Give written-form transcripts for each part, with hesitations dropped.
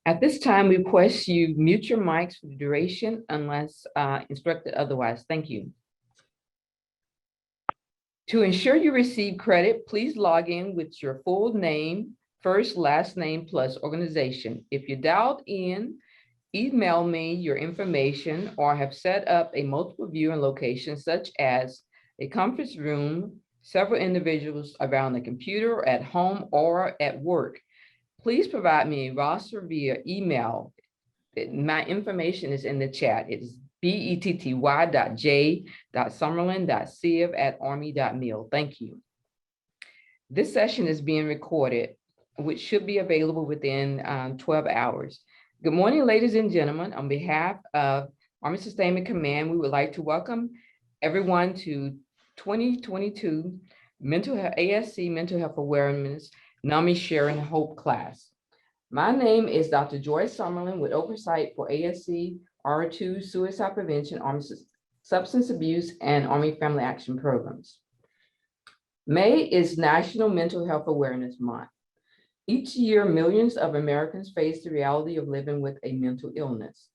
At this time, we request you mute your mics for the duration unless instructed otherwise. Thank you. To ensure you receive credit, please log in with your full name, first, last name, plus organization. If you dialed in, email me your information or have set up a multiple viewing location such as a conference room, several individuals around the computer, at home, or at work. Please provide me a roster via email. My information is in the chat. It is betty.j.summerlin.civ@army.mil. Thank you. This session is being recorded, which should be available within 12 hours. Good morning, ladies and gentlemen. On behalf of Army Sustainment Command, we would like to welcome everyone to 2022 ASC Mental Health Awareness NAMI Sharing Hope class. My name is Dr. Joy Summerlin with oversight for ASC R2 Suicide Prevention, Army Substance Abuse, and Army Family Action Programs. May is National Mental Health Awareness Month. Each year, millions of Americans face the reality of living with a mental illness.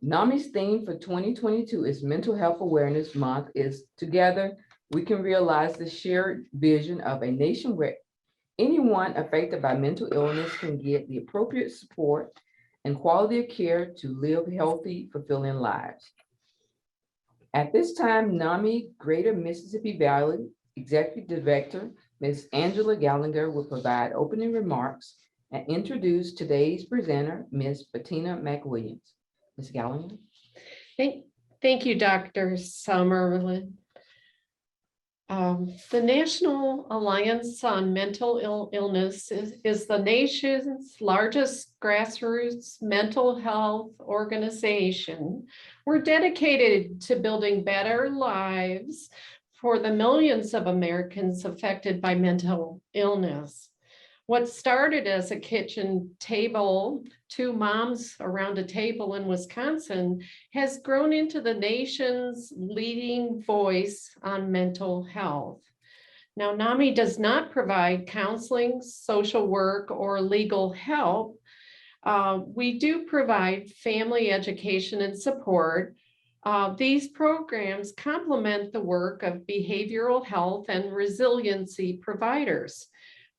NAMI's theme for 2022 is Mental Health Awareness Month is Together We Can Realize the Shared Vision of a Nation where anyone affected by mental illness can get the appropriate support and quality of care to live healthy, fulfilling lives. At this time, NAMI Greater Mississippi Valley Executive Director, Ms. Angela Gallagher, will provide opening remarks and introduce today's presenter, Ms. Bettina McWilliams. Ms. Gallagher. Thank you, Dr. Summerlin. The National Alliance on Mental Illness is the nation's largest grassroots mental health organization. We're dedicated to building better lives for the millions of Americans affected by mental illness. What started as a kitchen table, two moms around a table in Wisconsin, has grown into the nation's leading voice on mental health. Now, NAMI does not provide counseling, social work, or legal help. We do provide family education and support. These programs complement the work of behavioral health and resiliency providers.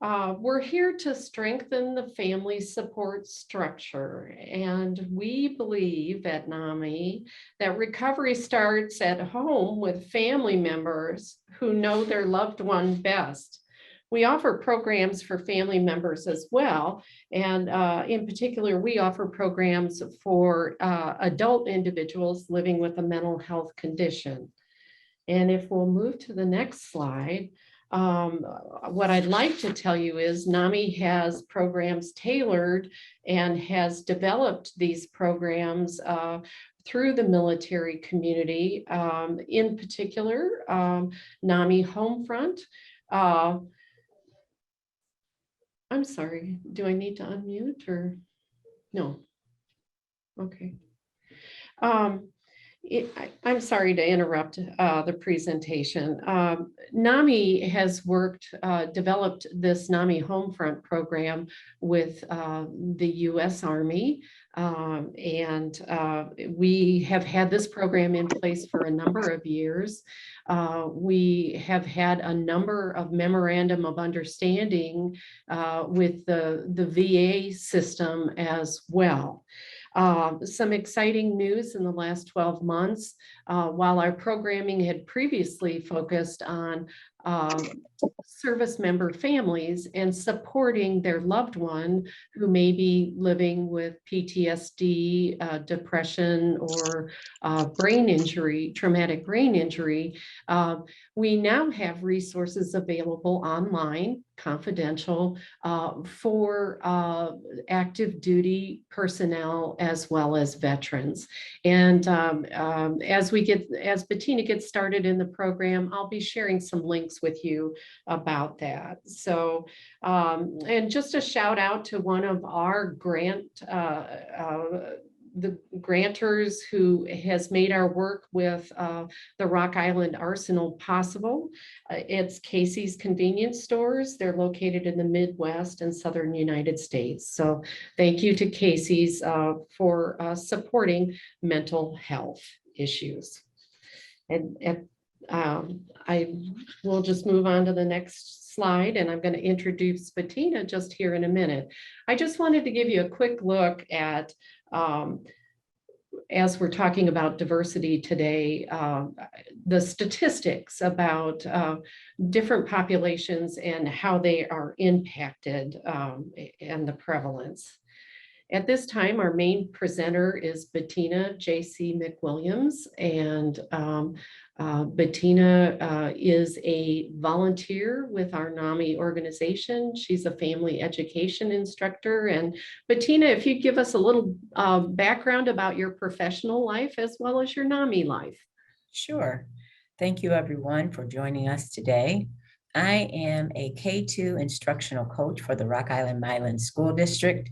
We're here to strengthen the family support structure, and we believe at NAMI that recovery starts at home with family members who know their loved one best. We offer programs for family members as well, and in particular, we offer programs for adult individuals living with a mental health condition. And if we'll move to the next slide, what I'd like to tell you is NAMI has programs tailored and has developed these programs through the military community, in particular, NAMI Homefront. I'm sorry, do I need to unmute or no? Okay. I'm sorry to interrupt the presentation. NAMI has developed this NAMI Homefront program with the U.S. Army, and we have had this program in place for a number of years. We have had a number of memorandum of understanding with the VA system as well. Some exciting news in the last 12 months, while our programming had previously focused on service member families and supporting their loved one who may be living with PTSD, depression, or brain injury, traumatic brain injury, we now have resources available online, confidential, for active duty personnel as well as veterans. And as Bettina gets started in the program, I'll be sharing some links with you about that. So, and just a shout out to one of our grant the grantors who has made our work with the Rock Island Arsenal possible. It's Casey's Convenience Stores. They're located in the Midwest and Southern United States. So thank you to Casey's for supporting mental health issues. And I will just move on to the next slide, and I'm going to introduce Bettina just here in a minute. I just wanted to give you a quick look at, as we're talking about diversity today, the statistics about different populations and how they are impacted and the prevalence. At this time, our main presenter is Bettina J.C. McWilliams, and Bettina is a volunteer with our NAMI organization. She's a family education instructor. And Bettina, if you'd give us a little background about your professional life as well as your NAMI life. Sure. Thank you, everyone, for joining us today. I am a K-2 instructional coach for the Rock Island Milan School District,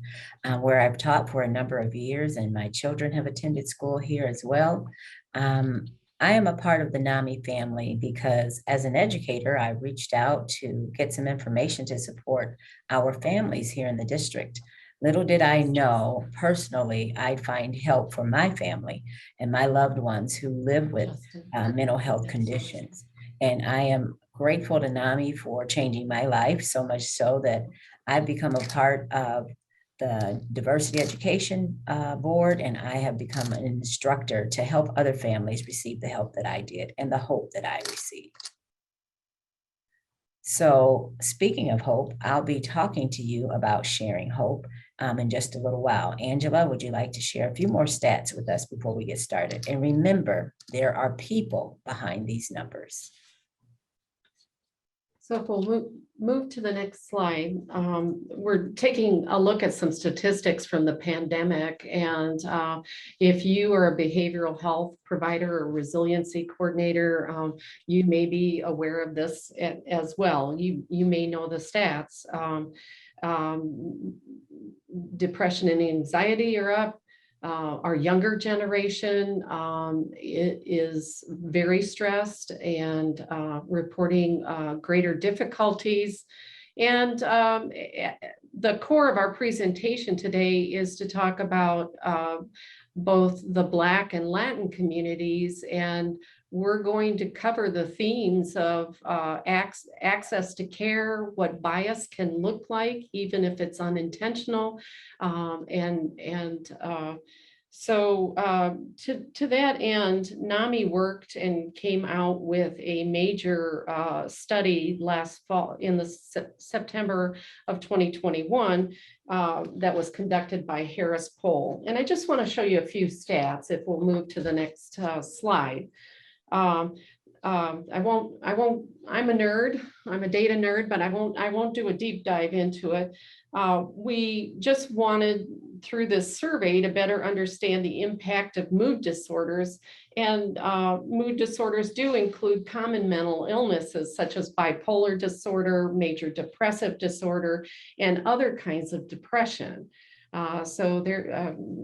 where I've taught for a number of years, and my children have attended school here as well. I am a part of the NAMI family because as an educator, I reached out to get some information to support our families here in the district. Little did I know personally, I'd find help for my family and my loved ones who live with mental health conditions. And I am grateful to NAMI for changing my life, so much so that I've become a part of the Diversity Education Board, and I have become an instructor to help other families receive the help that I did and the hope that I received. So speaking of hope, I'll be talking to you about sharing hope in just a little while. Angela, would you like to share a few more stats with us before we get started? And remember, there are people behind these numbers. So if we'll move to the next slide, we're taking a look at some statistics from the pandemic. And if you are a behavioral health provider or resiliency coordinator, you may be aware of this as well. You may know the stats. Depression and anxiety are up. Our younger generation is very stressed and reporting greater difficulties. And the core of our presentation today is to talk about both the Black and Latin communities, and we're going to cover the themes of access to care, what bias can look like, even if it's unintentional. So to that end, NAMI worked and came out with a major study last fall in the September of 2021 that was conducted by Harris Poll. And I just want to show you a few stats if we'll move to the next slide. I'm a nerd, I'm a data nerd, but I won't do a deep dive into it. We just wanted through this survey to better understand the impact of mood disorders. And mood disorders do include common mental illnesses such as bipolar disorder, major depressive disorder, and other kinds of depression. So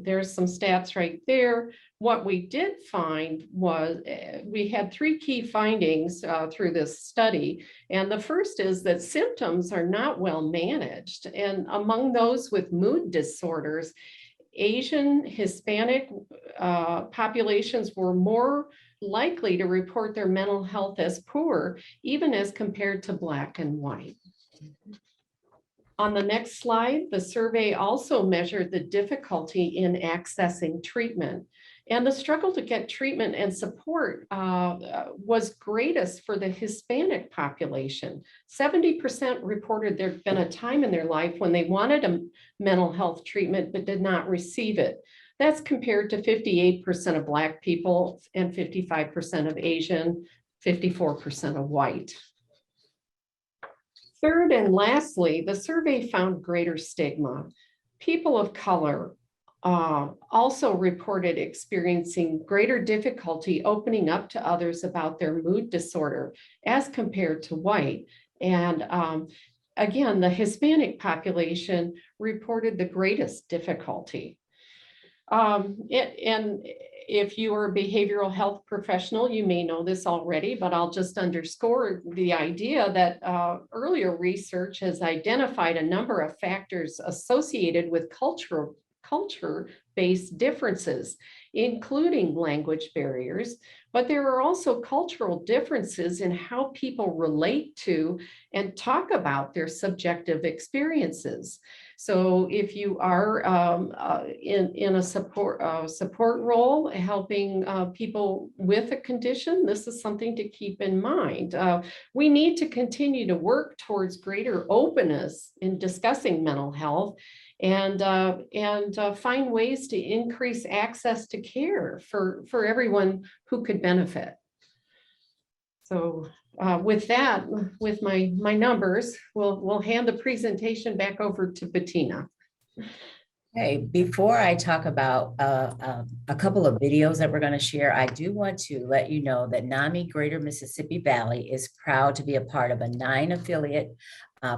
there's some stats right there. What we did find was we had three key findings through this study. And the first is that symptoms are not well managed. And among those with mood disorders, Asian, Hispanic populations were more likely to report their mental health as poor, even as compared to Black and white. On the next slide, the survey also measured the difficulty in accessing treatment. And the struggle to get treatment and support was greatest for the Hispanic population. 70% reported there'd been a time in their life when they wanted a mental health treatment but did not receive it. That's compared to 58% of Black people and 55% of Asian, 54% of white. Third and lastly, the survey found greater stigma. People of color also reported experiencing greater difficulty opening up to others about their mood disorder as compared to white. And again, the Hispanic population reported the greatest difficulty. And if you are a behavioral health professional, you may know this already, but I'll just underscore the idea that earlier research has identified a number of factors associated with culture-based differences, including language barriers, but there are also cultural differences in how people relate to and talk about their subjective experiences. So if you are in a support role, helping people with a condition, this is something to keep in mind. We need to continue to work towards greater openness in discussing mental health and find ways to increase access to care for everyone who could benefit. So with that, with my numbers, we'll hand the presentation back over to Bettina. Okay, before I talk about a couple of videos that we're going to share, I do want to let you know that NAMI Greater Mississippi Valley is proud to be a part of a 9-affiliate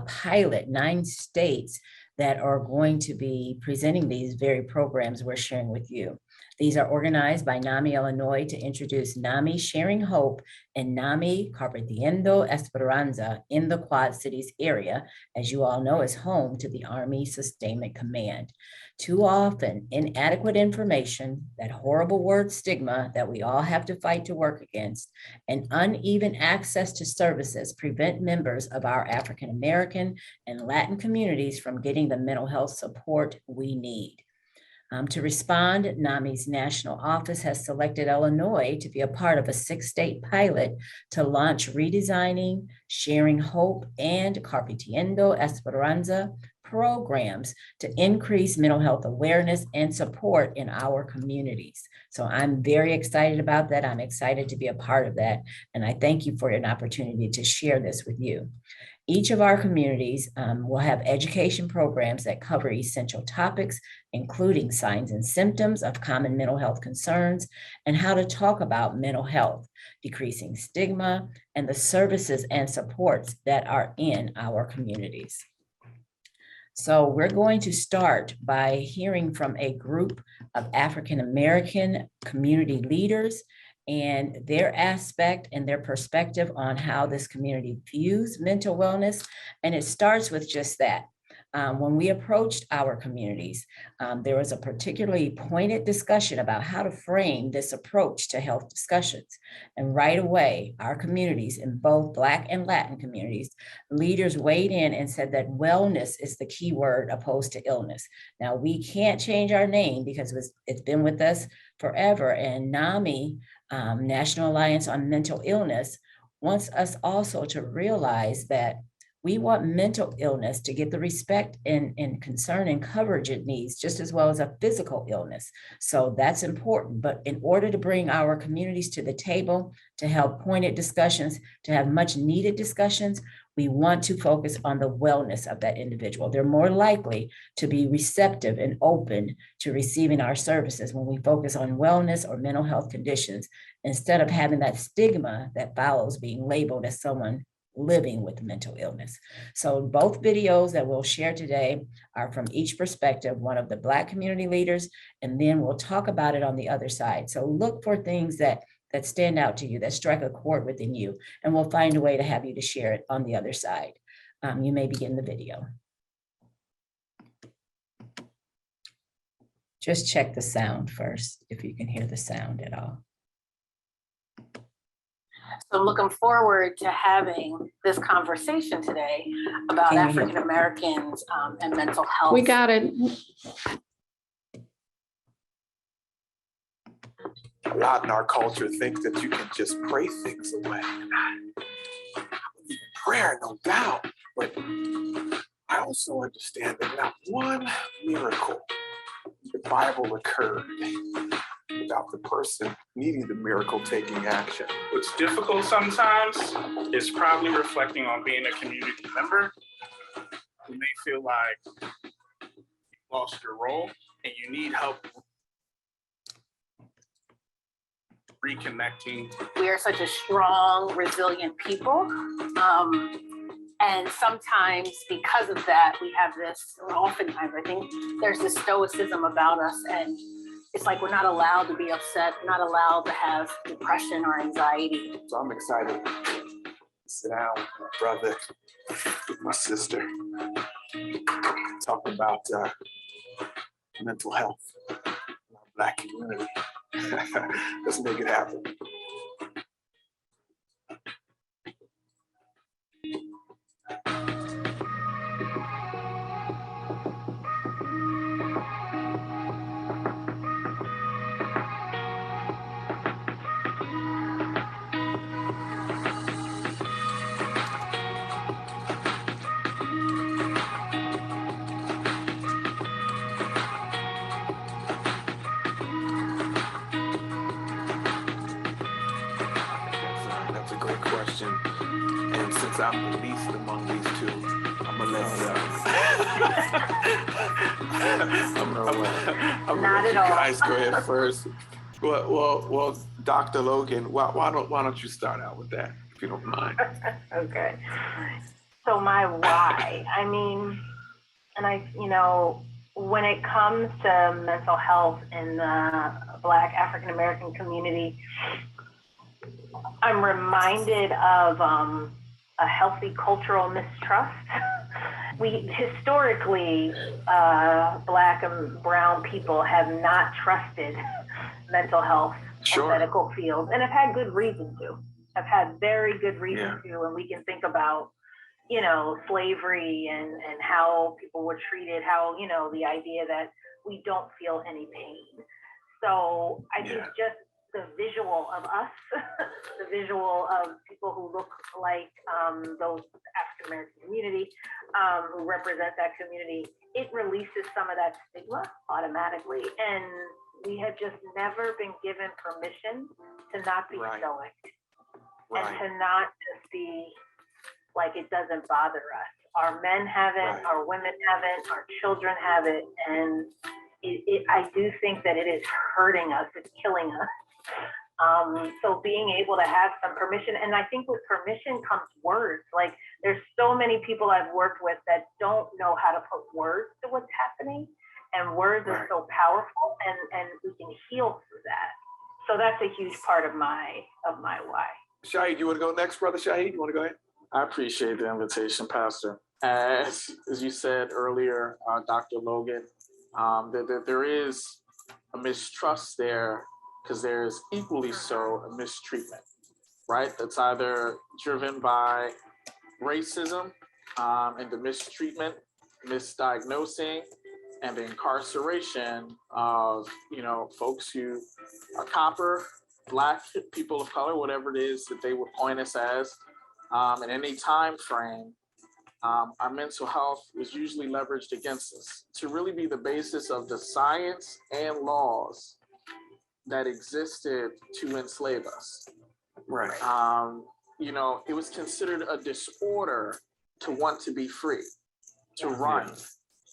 pilot, 9 states that are going to be presenting these very programs we're sharing with you. These are organized by NAMI Illinois to introduce NAMI Sharing Hope and NAMI Compartiendo Esperanza in the Quad Cities area, as you all know, is home to the Army Sustainment Command. Too often, inadequate information, that horrible word stigma that we all have to fight to work against, and uneven access to services prevent members of our African American and Latin communities from getting the mental health support we need. To respond, NAMI's national office has selected Illinois to be a part of a 6-state pilot to launch Redesigning, Sharing Hope, and Compartiendo Esperanza programs to increase mental health awareness and support in our communities. So I'm very excited about that. I'm excited to be a part of that. And I thank you for an opportunity to share this with you. Each of our communities will have education programs that cover essential topics, including signs and symptoms of common mental health concerns and how to talk about mental health, decreasing stigma, and the services and supports that are in our communities. So we're going to start by hearing from a group of African American community leaders and their aspect and their perspective on how this community views mental wellness. And it starts with just that. When we approached our communities, there was a particularly pointed discussion about how to frame this approach to health discussions. And right away, our communities, in both Black and Latin communities, leaders weighed in and said that wellness is the key word opposed to illness. Now, we can't change our name because it's been with us forever. And NAMI, National Alliance on Mental Illness, wants us also to realize that we want mental illness to get the respect and concern and coverage it needs, just as well as a physical illness. So that's important. But in order to bring our communities to the table, to have pointed discussions, to have much needed discussions, we want to focus on the wellness of that individual. They're more likely to be receptive and open to receiving our services when we focus on wellness or mental health conditions, instead of having that stigma that follows being labeled as someone living with mental illness. So both videos that we'll share today are from each perspective, one of the Black community leaders, and then we'll talk about it on the other side. So look for things that stand out to you, that strike a chord within you, and we'll find a way to have you to share it on the other side. You may begin the video. Just check the sound first, if you can hear the sound at all. So I'm looking forward to having this conversation today about African Americans and mental health. We got it. A lot in our culture think that you can just pray things away. Prayer, no doubt, but I also understand that not one miracle in the Bible occurred without the person needing the miracle taking action. What's difficult sometimes is probably reflecting on being a community member. You may feel like you lost your role and you need help reconnecting. We are such a strong, resilient people. And sometimes because of that, we have this, or oftentimes I think there's this stoicism about us, and it's like we're not allowed to be upset, not allowed to have depression or anxiety. So I'm excited to sit down with my brother, with my sister, talk about mental health in our Black community. Let's make it happen. That's a great question. And since I'm the least among these two, I'm gonna let Not you at all. guys go ahead first. Well, Dr. Logan, why don't you start out with that, if you don't mind? Okay. So my why, I mean, and when it comes to mental health in the Black African American community, I'm reminded of a healthy cultural mistrust. We historically, Black and brown people have not trusted mental health Sure. or medical fields, and have had good reason to. Have had very good reason to, and we can think about, slavery and how people were treated, how, the idea that we don't feel any pain. So I think just the visual of us, the visual of people who look like those African American community, who represent that community, it releases some of that stigma automatically. And we have just never been given permission to not be stoic and to not just be like it doesn't bother us. Our men have it, our women have it, our children have it, and I do think that it is hurting us, it's killing us. So being able to have some permission, and I think with permission comes words. Like there's so many people I've worked with that don't know how to put words to what's happening, and words are so powerful, and we can heal through that. So that's a huge part of my why. Shahid, you want to go next, brother Shahid? You want to go ahead? I appreciate the invitation, Pastor. As you said earlier, Dr. Logan, there is a mistrust there, because there's equally so a mistreatment, right? That's either driven by racism and the mistreatment, misdiagnosing, and the incarceration of, folks who are copper, Black, people of color, whatever it is that they would point us as, in any time frame. Our mental health was usually leveraged against us to really be the basis of the science and laws that existed to enslave us. Right. It was considered a disorder to want to be free, to run,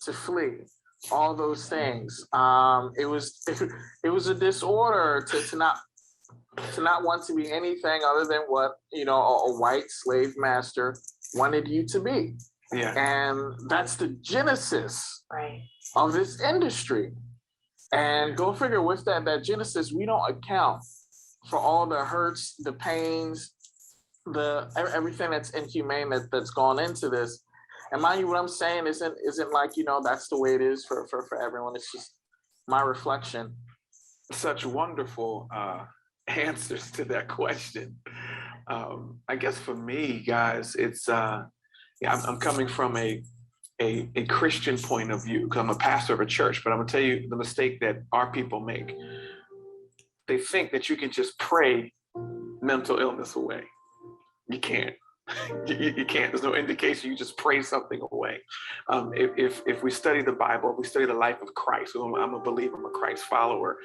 to flee, all those things. It was a disorder to not want to be anything other than what a white slave master wanted you to be. Yeah. And that's the genesis of this industry. And go figure, with that genesis, we don't account for all the hurts, the pains, everything that's inhumane that's gone into this. And mind you, what I'm saying isn't like, that's the way it is for everyone. It's just my reflection. Such wonderful answers to that question. I guess for me, guys, it's I'm coming from a Christian point of view, because I'm a pastor of a church, but I'm gonna tell you the mistake that our people make. They think that you can just pray mental illness away. You can't. You can't. There's no indication you just pray something away. If we study the Bible, if we study the life of Christ, I'm a believer, I'm a Christ follower,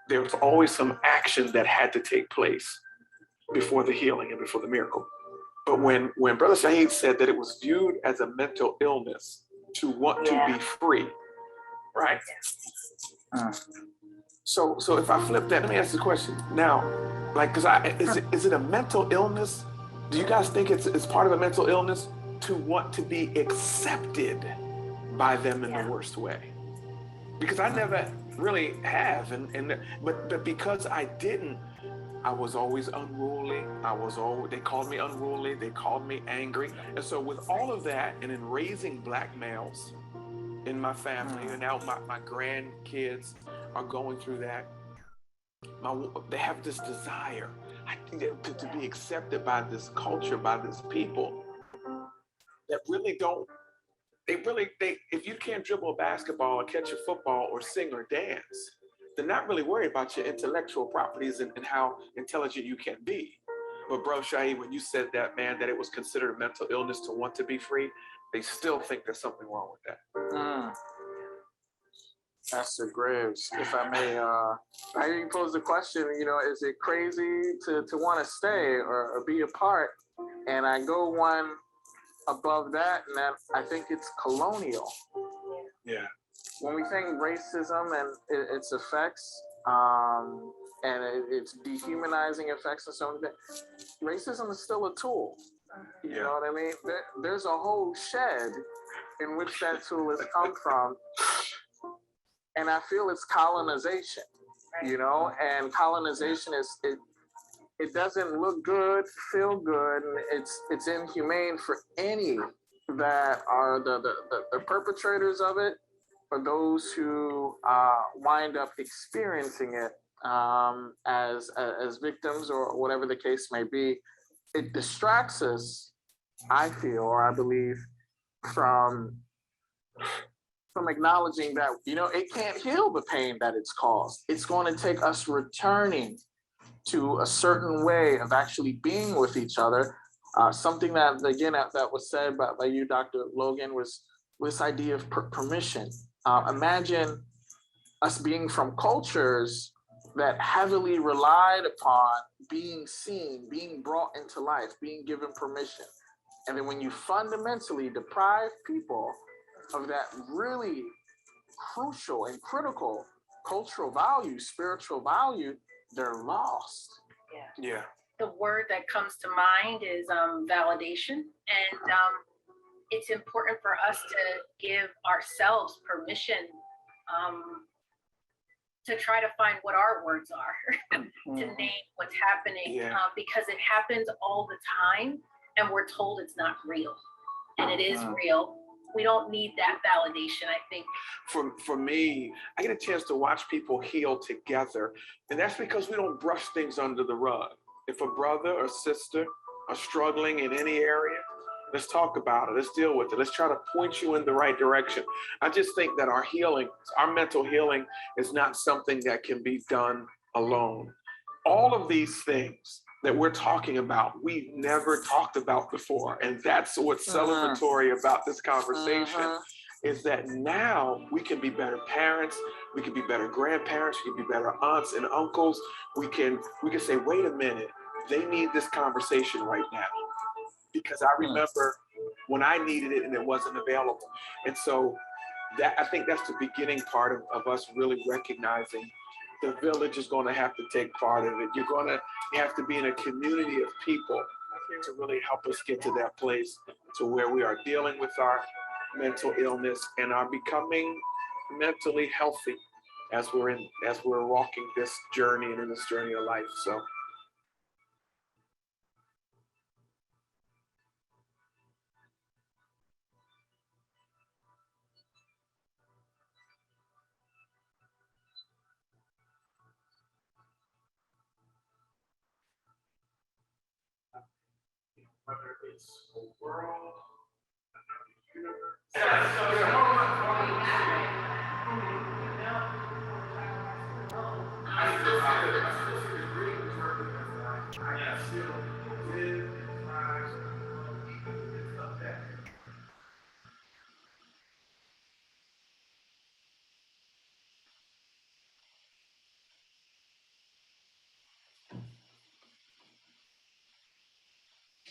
there was always some action that had to take place before the healing and before the miracle. But when Brother Shahid said that it was viewed as a mental illness to want to be free, right? So if I flip that, let me ask you a question now. Like, is it a mental illness? Do you guys think it's part of a mental illness to want to be accepted by them in the worst way? because I never really have. But because I didn't, I was always unruly. They called me unruly. They called me angry. And so with all of that, and in raising black males in my family, and now my grandkids are going through that, they have this desire to be accepted by this culture, by this people that really don't, if you can't dribble a basketball or catch a football or sing or dance, they're not really worried about your intellectual properties and how intelligent you can be. But bro, Shahi, when you said that, man, that it was considered a mental illness to want to be free, they still think there's something wrong with that. Pastor Graves, if I may, I even pose the question, is it crazy to want to stay or be a part? And I go one above that, and that I think it's colonial. Yeah. When we think racism and its effects, and its dehumanizing effects and so on, racism is still a tool. You know what I mean? There's a whole shed in which that tool has come from. And I feel it's colonization, and colonization it doesn't look good, feel good, and it's inhumane for any that are the perpetrators of it, or those who wind up experiencing it as victims or whatever the case may be. It distracts us, I feel, or I believe, from acknowledging that, it can't heal the pain that it's caused. It's going to take us returning to a certain way of actually being with each other. Something that, again, that was said by you, Dr. Logan, was this idea of permission. Imagine us being from cultures that heavily relied upon being seen, being brought into life, being given permission. And then when you fundamentally deprive people of that really crucial and critical cultural value, spiritual value, they're lost. Yeah. The word that comes to mind is validation. And it's important for us to give ourselves permission to try to find what our words are, to name what's happening, because it happens all the time and we're told it's not real. And it is real. We don't need that validation, I think. For me, I get a chance to watch people heal together. And that's because we don't brush things under the rug. If a brother or sister are struggling in any area, let's talk about it. Let's deal with it. Let's try to point you in the right direction. I just think that our healing, our mental healing, is not something that can be done alone. All of these things that we're talking about, we've never talked about before. And that's what's celebratory about this conversation, is that now we can be better parents, we can be better grandparents, we can be better aunts and uncles. We can say, wait a minute, they need this conversation right now. Because I remember when I needed it and it wasn't available. And so that, I think that's the beginning part of us really recognizing the village is going to have to take part of it. You're going to have to be in a community of people to really help us get to that place to where we are dealing with our mental illness and are becoming mentally healthy as we're walking this journey and in this journey of life. So. Whether it's a world,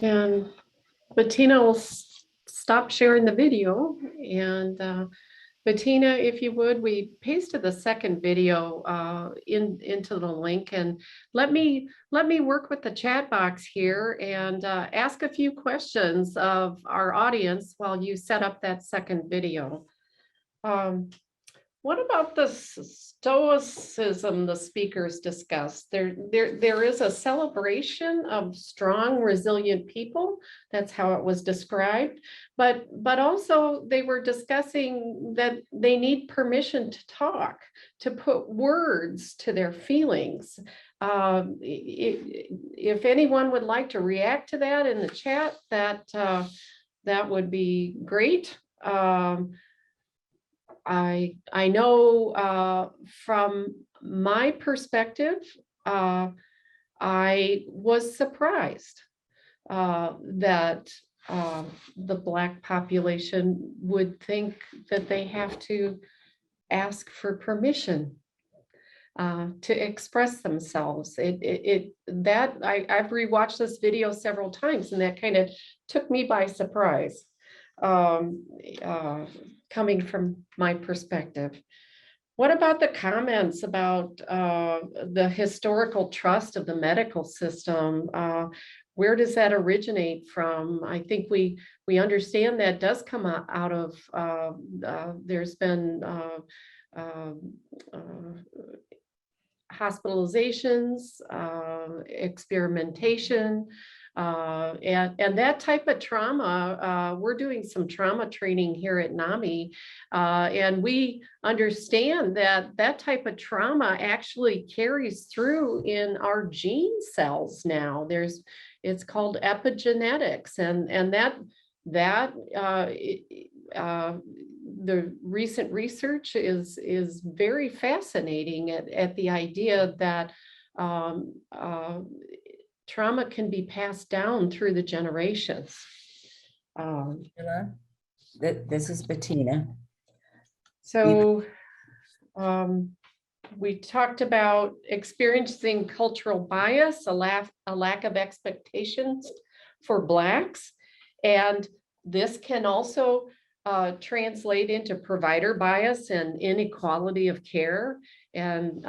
And Bettina will stop sharing the video. And Bettina, if you would, we pasted the second video into the link, and let me work with the chat box here and ask a few questions of our audience while you set up that second video. What about the stoicism the speakers discussed? There is a celebration of strong, resilient people. That's how it was described. But also they were discussing that they need permission to talk, to put words to their feelings. If anyone would like to react to that in the chat, that would be great. I know from my perspective, I was surprised that the Black population would think that they have to ask for permission to express themselves. I've rewatched this video several times, and that kind of took me by surprise. Coming from my perspective. What about the comments about the historical trust of the medical system? Where does that originate from? I think we understand that does come out of, there's been hospitalizations, experimentation, and that type of trauma. We're doing some trauma training here at NAMI, and we understand that that type of trauma actually carries through in our gene cells now. It's called epigenetics, and the recent research is very fascinating at the idea that trauma can be passed down through the generations. This is Bettina. So we talked about experiencing cultural bias, a lack of expectations for Blacks, and this can also translate into provider bias and inequality of care. And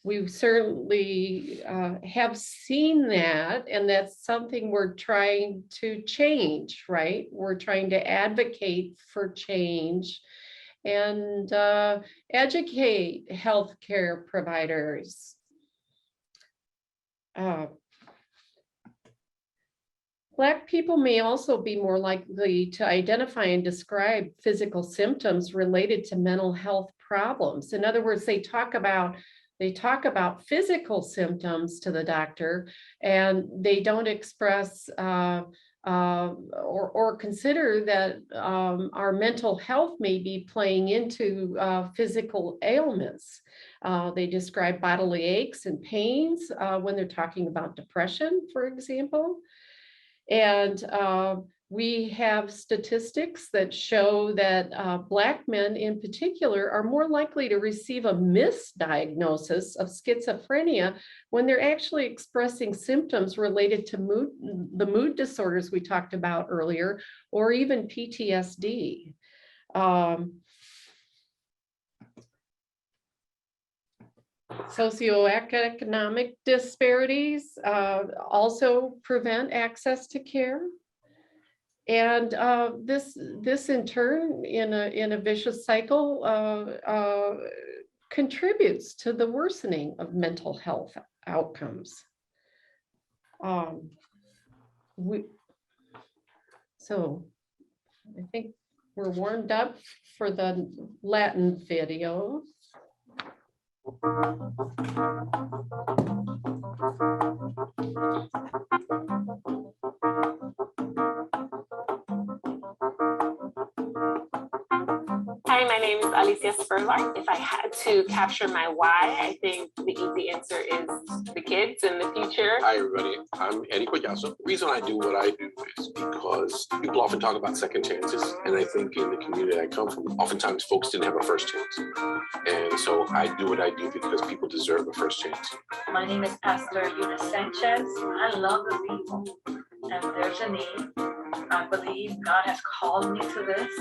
we certainly have seen that, and that's something we're trying to change, right? We're trying to advocate for change and educate healthcare providers. Black people may also be more likely to identify and describe physical symptoms related to mental health problems. In other words, they talk about physical symptoms to the doctor, and they don't express or consider that our mental health may be playing into physical ailments. They describe bodily aches and pains when they're talking about depression, for example. And we have statistics that show that Black men in particular are more likely to receive a misdiagnosis of schizophrenia when they're actually expressing symptoms related to the mood disorders we talked about earlier, or even PTSD. Socioeconomic disparities also prevent access to care. And this in turn, in a vicious cycle, contributes to the worsening of mental health outcomes. So I think we're warmed up for the Latin video. Hi, my name is Alicia Spurlock. If I had to capture my why, I think the easy answer is the kids and the future. Hi, everybody. I'm Eddie Collazo. The reason I do what I do is because people often talk about second chances. And I think in the community I come from, oftentimes folks didn't have a first chance. And so I do what I do because people deserve a first chance. My name is Pastor Eunice Sanchez. I love the people, and there's a need. I believe God has called me to this,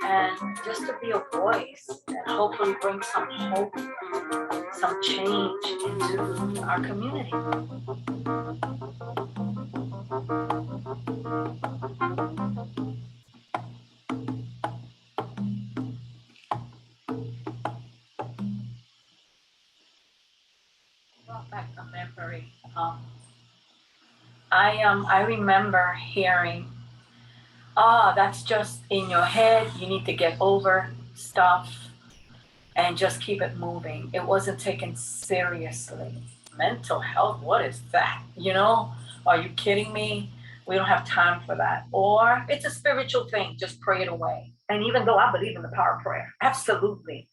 and just to be a voice and hopefully bring some hope, some change into our community. brought back a memory. I remember hearing, that's just in your head. You need to get over stuff and just keep it moving. It wasn't taken seriously. Mental health, what is that? You know, are you kidding me? We don't have time for that. Or it's a spiritual thing, just pray it away. And even though I believe in the power of prayer, absolutely.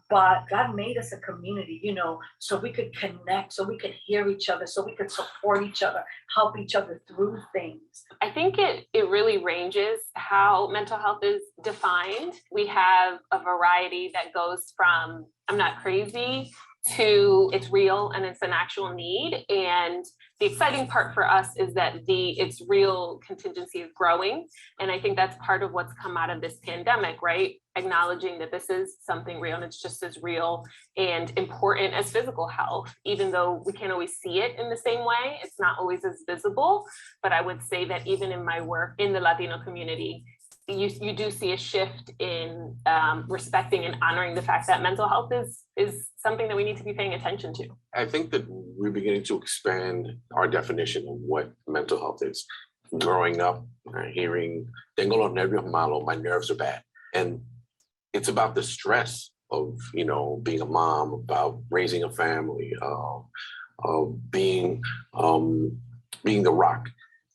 But God made us a community, you know, so we could connect, so we could hear each other, so we could support each other, help each other through things. I think it really ranges how mental health is defined. We have a variety that goes from I'm not crazy to it's real and it's an actual need. And the exciting part for us is that it's real contingency is growing. And I think that's part of what's come out of this pandemic, right? Acknowledging that this is something real and it's just as real and important as physical health, even though we can't always see it in the same way. It's not always as visible, but I would say that even in my work in the Latino community, you do see a shift in respecting and honoring the fact that mental health is something that we need to be paying attention to. I think that we're beginning to expand our definition of what mental health is. Growing up, hearing, tengo los nervios malos, my nerves are bad. And it's about the stress of, you know, being a mom, about raising a family, of being the rock.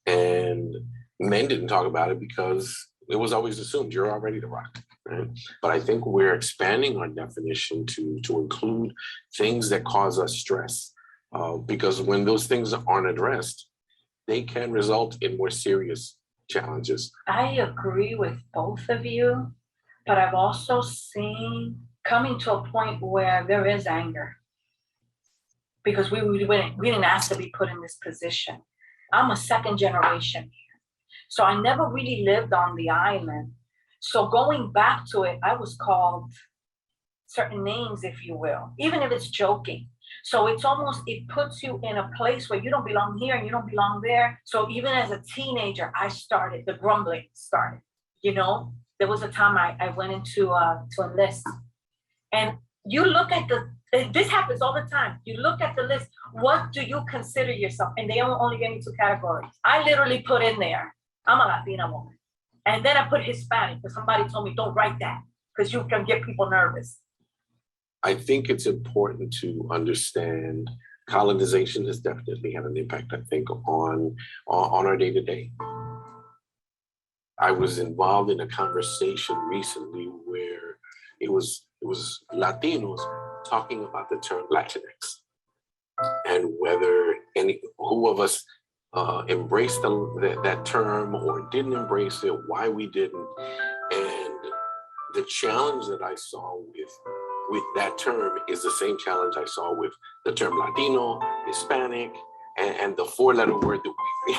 And men didn't talk about it because it was always assumed you're already the rock, right? But I think we're expanding our definition to include things that cause us stress, because when those things aren't addressed, they can result in more serious challenges. I agree with both of you, but I've also seen coming to a point where there is anger because we didn't ask to be put in this position. I'm a second generation. So I never really lived on the island. So going back to it, I was called certain names, if you will, even if it's joking. So it's almost, it puts you in a place where you don't belong here and you don't belong there. So even as a teenager, the grumbling started, you know? There was a time I went into to enlist. And you look at this happens all the time. You look at the list, what do you consider yourself? And they only gave me 2 categories. I literally put in there, I'm a Latina woman. And then I put Hispanic because somebody told me, don't write that because you can get people nervous. I think it's important to understand colonization has definitely had an impact, I think, on our day-to-day. I was involved in a conversation recently where it was Latinos talking about the term Latinx and whether who of us embraced that term or didn't embrace it, why we didn't. And the challenge that I saw with that term is the same challenge I saw with the term Latino, Hispanic, and the 4-letter word that we,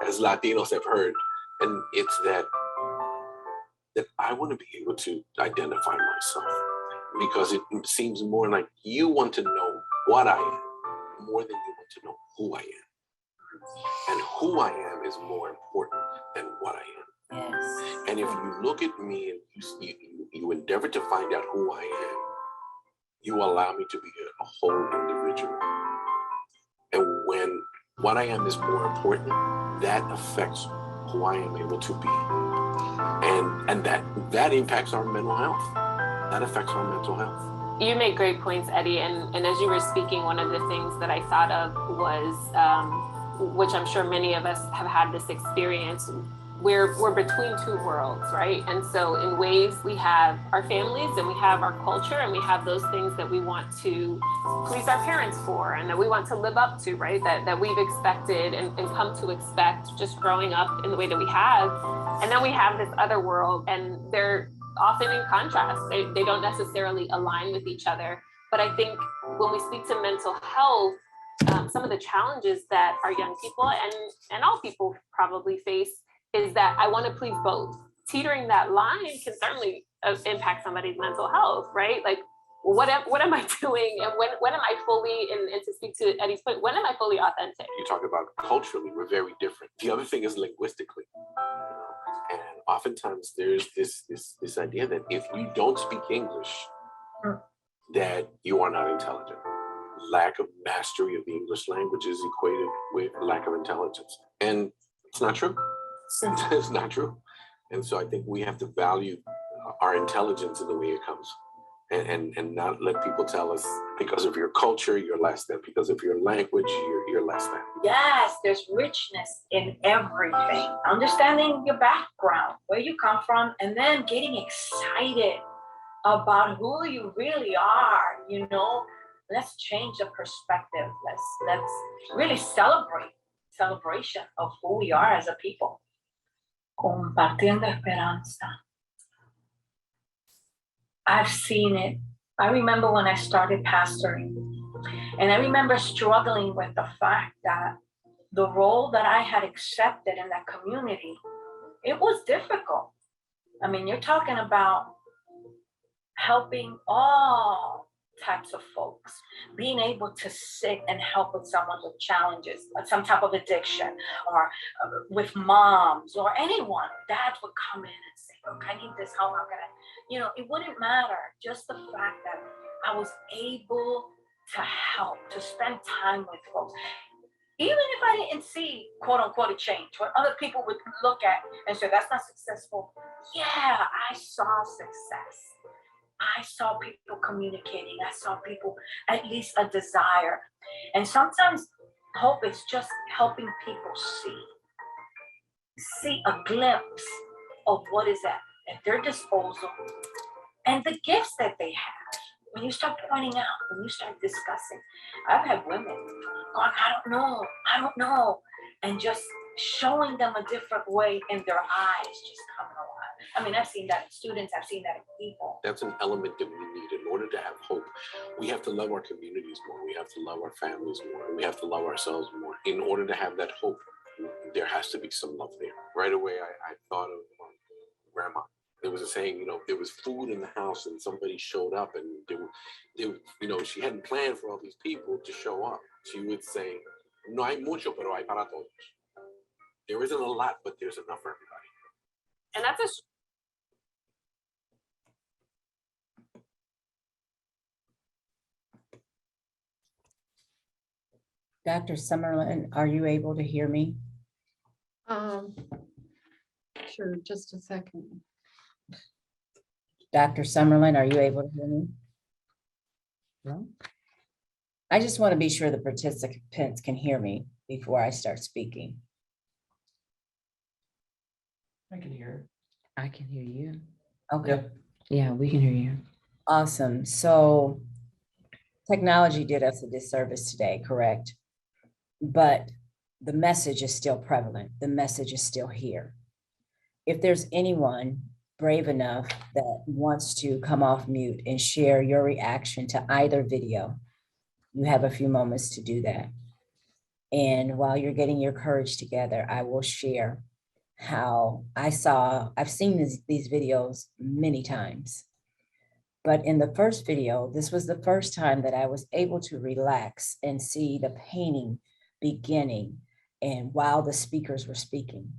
as Latinos have heard. And it's that I want to be able to identify myself because it seems more like you want to know what I am more than you want to know who I am. And who I am is more important than what I am. Yes. And if you look at me and you endeavor to find out who I am, you allow me to be a whole individual. And when what I am is more important, that affects who I am able to be. And that impacts our mental health. That affects our mental health. You make great points, Eddie. And as you were speaking, one of the things that I thought of was, which I'm sure many of us have had this experience, we're between 2 worlds, right? And so in ways we have our families and we have our culture and we have those things that we want to please our parents for and that we want to live up to, right? That we've expected and come to expect just growing up in the way that we have. And then we have this other world and they're often in contrast. They don't necessarily align with each other. But I think when we speak to mental health, some of the challenges that our young people and all people probably face is that I want to please both. Teetering that line can certainly impact somebody's mental health, right? Like, what am I doing? And when am I fully, and to speak to Eddie's point, when am I fully authentic? You talk about culturally, we're very different. The other thing is linguistically. And oftentimes there's this idea that if you don't speak English, that you are not intelligent. lack of mastery of the English language is equated with lack of intelligence. And it's not true. It's not true. And so I think we have to value our intelligence in the way it comes. And not let people tell us because of your culture, you're less than, because of your language, you're less than. Yes, there's richness in everything. Understanding your background, where you come from, and then getting excited about who you really are, you know. Let's change the perspective. Let's really celebration of who we are as a people. Compartiendo esperanza. I've seen it. I remember when I started pastoring, and I remember struggling with the fact that the role that I had accepted in that community, it was difficult. I mean, you're talking about helping all types of folks, being able to sit and help with someone with challenges, like some type of addiction, or with moms or anyone. Dads would come in and say, look, I need this help. How can I? You know, it wouldn't matter. Just the fact that I was able to help, to spend time with folks. Even if I didn't see, quote unquote, a change, what other people would look at and say, that's not successful. Yeah, I saw success. I saw people communicating. I saw people, at least a desire. And sometimes hope is just helping people see a glimpse of what is at their disposal and the gifts that they have. When you start pointing out, when you start discussing, I've had women going, I don't know. And just showing them a different way in their eyes just coming alive. I mean, I've seen that in students, I've seen that in people. That's an element that we need in order to have hope. We have to love our communities more. We have to love our families more. We have to love ourselves more. In order to have that hope, there has to be some love there. Right away, I thought of grandma. There was a saying, you know, there was food in the house and somebody showed up and you know, she hadn't planned for all these people to show up. She would say, no hay mucho, pero hay para todos. There isn't a lot, but there's enough for everybody. And that's a Dr. Summerlin, are you able to hear me? Sure, just a second. Dr. Summerlin, are you able to hear me? No. I just want to be sure the participants can hear me before I start speaking. I can hear. I can hear you. Okay. Yeah, we can hear you. Awesome. So technology did us a disservice today, correct? But the message is still prevalent. The message is still here. If there's anyone brave enough that wants to come off mute and share your reaction to either video, you have a few moments to do that. And while you're getting your courage together, I will share how I've seen these videos many times. But in the first video, this was the first time that I was able to relax and see the painting beginning and while the speakers were speaking.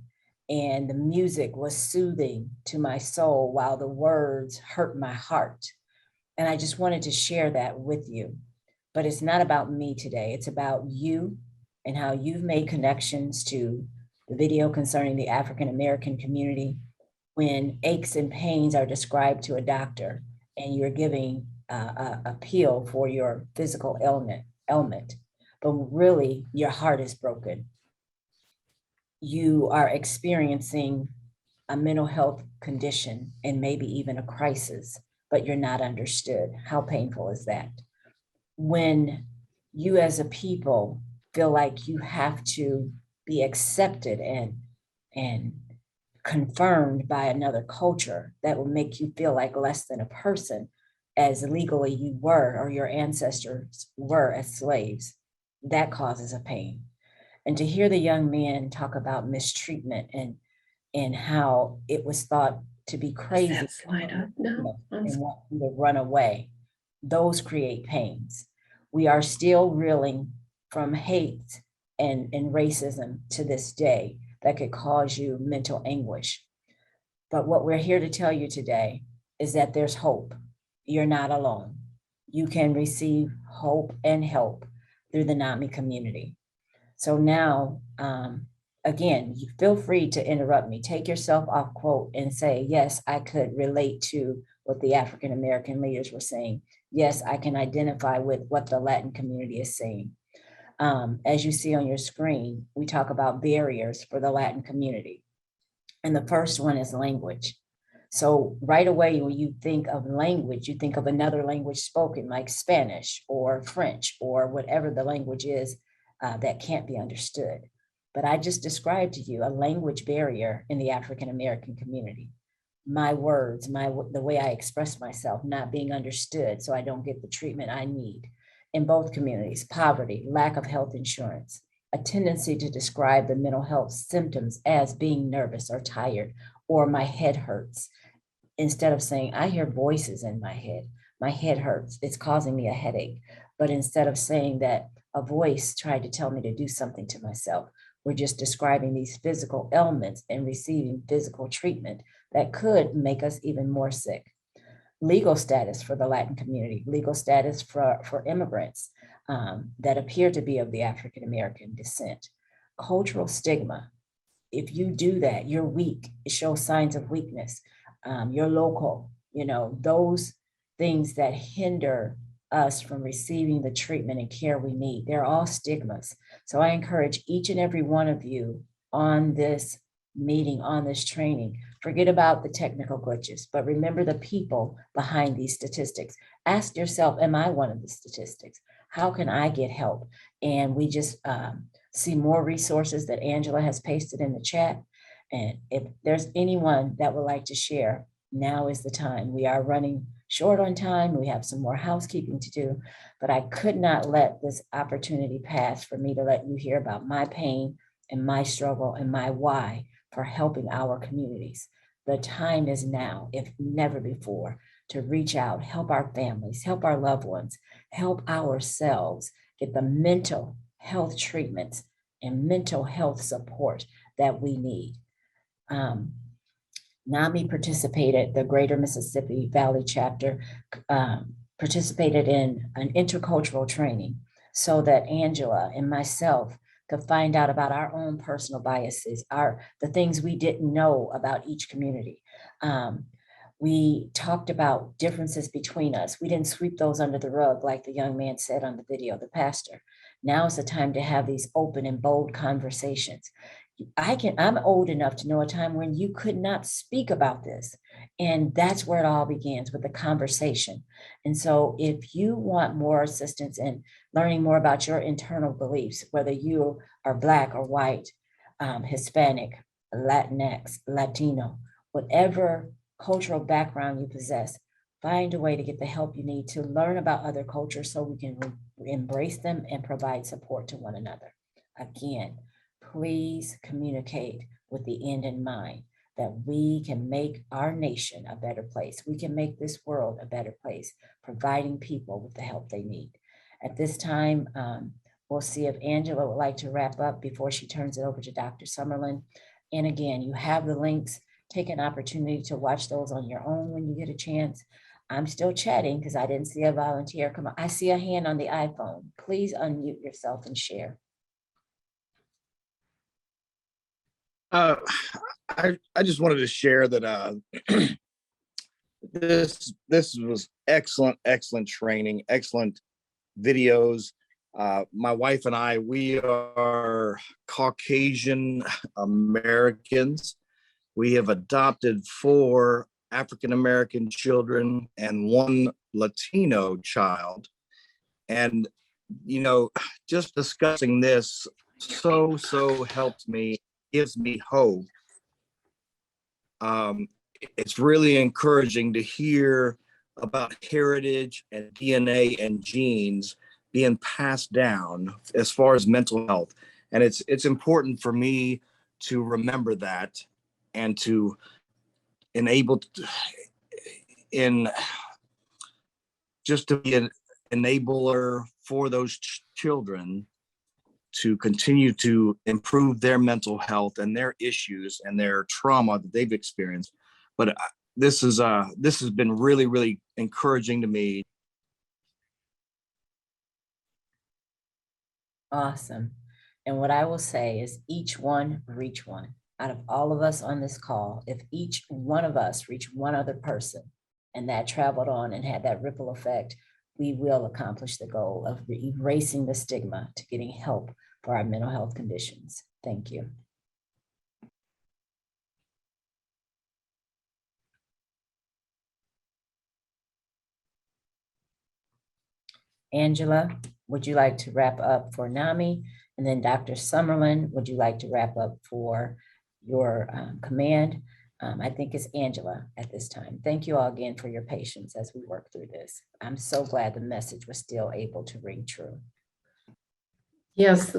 And the music was soothing to my soul while the words hurt my heart. And I just wanted to share that with you. But it's not about me today. It's about you and how you've made connections to the video concerning the African-American community when aches and pains are described to a doctor and you're giving a pill for your physical ailment, but really your heart is broken. You are experiencing a mental health condition and maybe even a crisis, but you're not understood. How painful is that? When you as a people feel like you have to be accepted and confirmed by another culture that will make you feel like less than a person, as legally you were or your ancestors were as slaves, that causes a pain. And to hear the young men talk about mistreatment and how it was thought to be crazy and want them to run away, those create pains. We are still reeling from hate and racism to this day that could cause you mental anguish. But what we're here to tell you today is that there's hope. You're not alone. You can receive hope, and help through the NAMI community. So now, again, you feel free to interrupt me. Take yourself off quote and say, yes, I could relate to what the African American leaders were saying. Yes, I can identify with what the Latin community is saying. As you see on your screen, we talk about barriers for the Latin community. And the first one is language. So right away, when you think of language, you think of another language spoken like Spanish or French or whatever the language is that can't be understood. But I just described to you a language barrier in the African American community. My words, the way I express myself not being understood, so I don't get the treatment I need. In both communities, poverty, lack of health insurance, a tendency to describe the mental health symptoms as being nervous or tired, or my head hurts. Instead of saying, I hear voices in my head hurts, it's causing me a headache. But instead of saying that a voice tried to tell me to do something to myself, we're just describing these physical ailments and receiving physical treatment that could make us even more sick. Legal status for the Latin community, legal status for immigrants that appear to be of the African American descent. Cultural stigma. If you do that, you're weak. It shows signs of weakness. You're local, those things that hinder us from receiving the treatment and care we need. They're all stigmas. So I encourage each and every one of you on this meeting, on this training, forget about the technical glitches, but remember the people behind these statistics. Ask yourself, am I one of the statistics? How can I get help? And we just see more resources that Angela has pasted in the chat. And if there's anyone that would like to share, now is the time. We are running short on time. We have some more housekeeping to do, but I could not let this opportunity pass for me to let you hear about my pain and my struggle and my why for helping our communities. The time is now, if never before, to reach out, help our families, help our loved ones, help ourselves get the mental health treatments and mental health support that we need. NAMI participated, the Greater Mississippi Valley chapter participated in an intercultural training so that Angela and myself could find out about our own personal biases, the things we didn't know about each community. We talked about differences between us. We didn't sweep those under the rug like the young man said on the video, the pastor. Now is the time to have these open and bold conversations. I'm old enough to know a time when you could not speak about this. And that's where it all begins, with the conversation. And so if you want more assistance in learning more about your internal beliefs, whether you are Black or white, Hispanic, Latinx, Latino, whatever cultural background you possess, find a way to get the help you need to learn about other cultures so we can embrace them and provide support to one another. Again, please communicate with the end in mind, that we can make our nation a better place. We can make this world a better place, providing people with the help they need. At this time, we'll see if Angela would like to wrap up before she turns it over to Dr. Summerlin. And again, you have the links. Take an opportunity to watch those on your own when you get a chance. I'm still chatting because I didn't see a volunteer come on. I see a hand on the iPhone. Please unmute yourself and share. I just wanted to share that this was excellent training, excellent videos. My wife and I, we are Caucasian Americans. We have adopted 4 African American children and 1 Latino child. And, just discussing this so helped me, gives me hope. It's really encouraging to hear about heritage and DNA and genes being passed down as far as mental health. And it's important for me to remember that and to just to be an enabler for those children to continue to improve their mental health and their issues and their trauma that they've experienced. But this has been really encouraging to me Awesome. And what I will say is each one reach one. Out of all of us on this call, if each one of us reach one other person and that traveled on and had that ripple effect, we will accomplish the goal of erasing the stigma to getting help for our mental health conditions. Thank you. Angela, would you like to wrap up for NAMI? And then Dr. Summerlin, would you like to wrap up for your command? I think it's Angela at this time. Thank you all again for your patience as we work through this. I'm so glad the message was still able to ring true. Yes,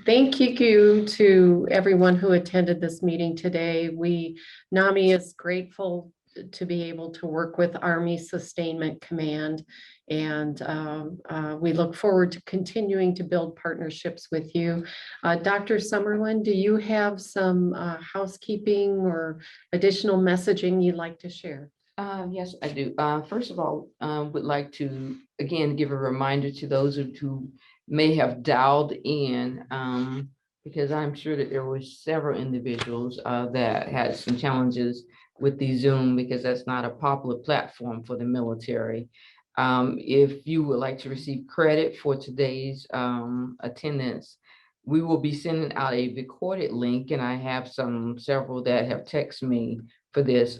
thank you to everyone who attended this meeting today. NAMI is grateful to be able to work with Army Sustainment Command. And we look forward to continuing to build partnerships with you. Dr. Summerlin, do you have some housekeeping or additional messaging you'd like to share? Yes, I do. First of all, would like to, again, give a reminder to those who may have dialed in, because I'm sure that there were several individuals that had some challenges with the Zoom, because that's not a popular platform for the military. If you would like to receive credit for today's attendance, we will be sending out a recorded link, and I have several that have texted me for this.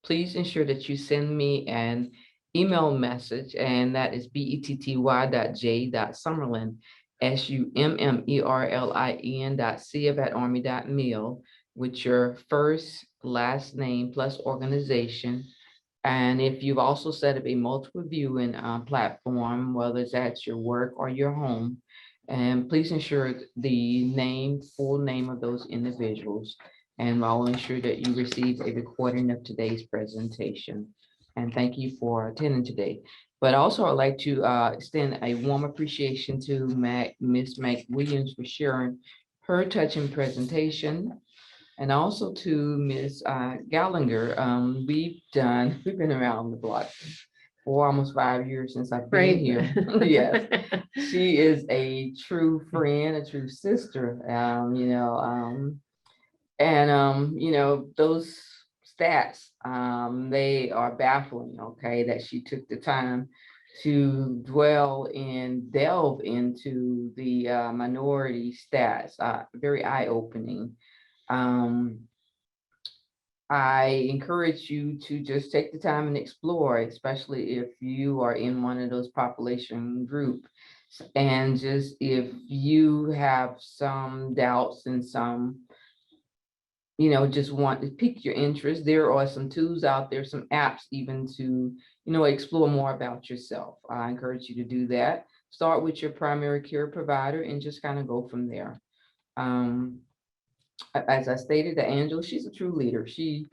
Please ensure that you send me an email message, and that is betty.j.summerlin, SUMMERLIN.CF@army.mil, with your first, last name plus organization. And if you've also set up a multiple viewing platform, whether it's at your work or your home, and please ensure the full name of those individuals. And I'll ensure that you receive a recording of today's presentation. And thank you for attending today. But also I'd like to extend a warm appreciation to Miss Meg Williams for sharing her touching presentation. And also to Ms. Gallinger. We've been around the block for almost 5 years since I've been here. Yes, she is a true friend, a true sister. Those stats, they are baffling. Okay, that she took the time to dwell and delve into the minority stats. Very eye-opening. I encourage you to just take the time and explore, especially if you are in one of those population groups. And just if you have some doubts and some, just want to pique your interest, there are some tools out there, some apps even to, explore more about yourself. I encourage you to do that. Start with your primary care provider and just kind of go from there. As I stated, that Angela, she's a true leader. She's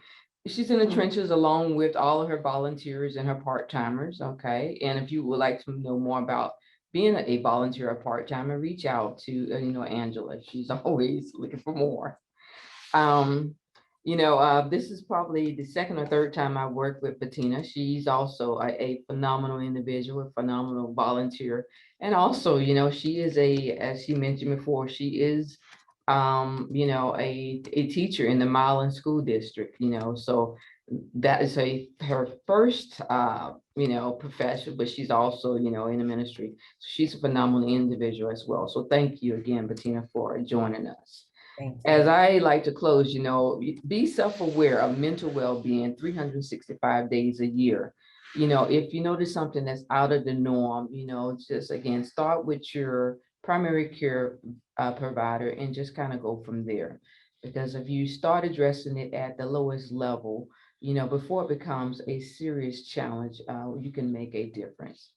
in the trenches along with all of her volunteers and her part-timers. Okay. And if you would like to know more about being a volunteer or part-timer, reach out to, Angela. She's always looking for more. This is probably the second or third time I worked with Bettina. She's also a phenomenal individual, a phenomenal volunteer. And also, she is as she mentioned before, she is a teacher in the Milan School District, so that is her first, profession, but she's also, in the ministry. So she's a phenomenal individual as well. So thank you again, Bettina, for joining us. As I like to close, be self-aware of mental well-being 365 days a year. If you notice something that's out of the norm, just again, start with your primary care provider and just kind of go from there. Because if you start addressing it at the lowest level, before it becomes a serious challenge, you can make a difference.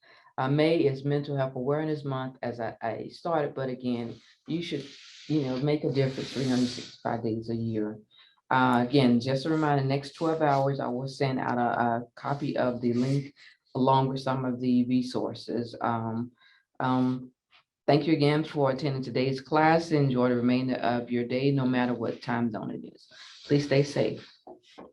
May is Mental Health Awareness Month, as I started, but again, you should, make a difference 365 days a year. Again, just a reminder, next 12 hours, I will send out a copy of the link along with some of the resources. Thank you again for attending today's class. Enjoy the remainder of your day, no matter what time zone it is. Please stay safe.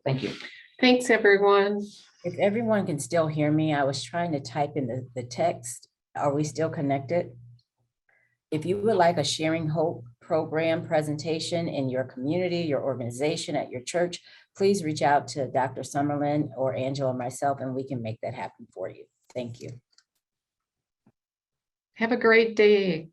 Thank you. Thanks, everyone. If everyone can still hear me, I was trying to type in the text. Are we still connected? If you would like a Sharing Hope program presentation in your community, your organization, at your church, please reach out to Dr. Summerlin or Angela or myself, and we can make that happen for you. Thank you. Have a great day.